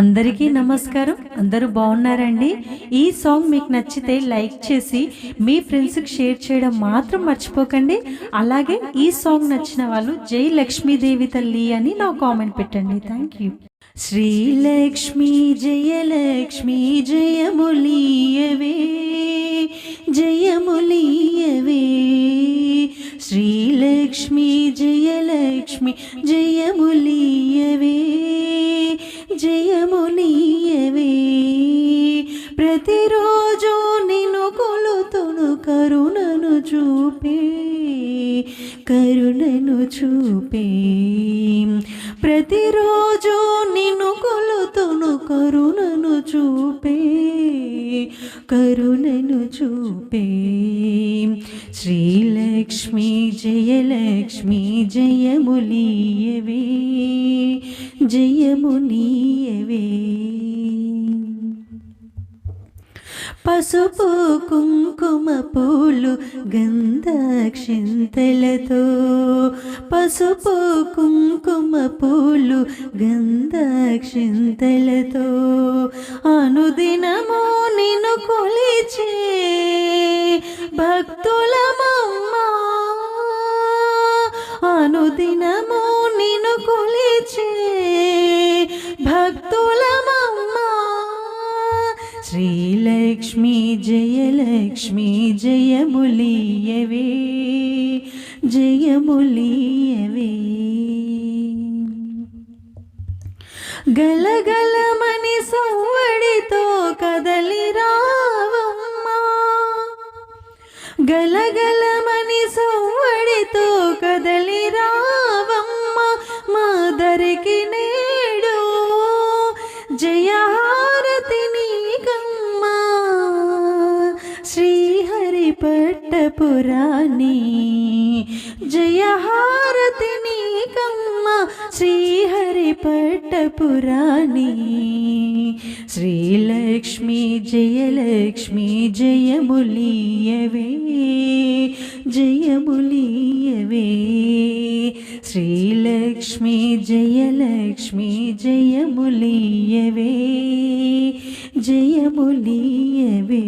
అందరికీ నమస్కారం. అందరూ బాగున్నారండి? ఈ సాంగ్ మీకు నచ్చితే లైక్ చేసి మీ ఫ్రెండ్స్కి షేర్ చేయడం మాత్రం మర్చిపోకండి. అలాగే ఈ సాంగ్ నచ్చిన వాళ్ళు జై లక్ష్మీదేవి తల్లి అని నా కామెంట్ పెట్టండి. Thank you. శ్రీలక్ష్మీ జయలక్ష్మీ జయములీయవే జయములీయవే శ్రీలక్ష్మీ జయలక్ష్మి జయములీయవే జయములీయవే ప్రతిరోజు నిన్ను కొలుతును కరుణను చూపే కరుణను చూపే ప్రతిరోజు నిన్ను కొలుతును కరుణను చూపే కరుణను చూపే శ్రీలక్ష్మీ జయలక్ష్మీ జయములీయవే జయములీయవే పసుపు కుంకుమ పూలు గంధాక్షింతలతో పసుపు కుంకుమ పూలు గంధాక్షింతలతో అనుదినము నిన్ను కొలిచే భక్తులమమ్మ అనుదినము నిన్ను కొలిచే భక్తులమమ్మ శ్రీలక్ష్మీ జయలక్ష్మీ జయములీయవే జయములీయవే గలగలమని సవ్వడితో కదలి రావమ్మా గలగలమని సవ్వడితో కదలి రావమ్మా మా దరికి నేడు జయహారతి నీకమ్మా శ్రీహరి పట్టపురాణి జయహారతి నీకమ్మా శ్రీహరి పట్టపురాణి శ్రీలక్ష్మీ జయలక్ష్మీ జయములీయవే జయములీయవే శ్రీలక్ష్మీ జయలక్ష్మీ జయములీయవే జయములీయవే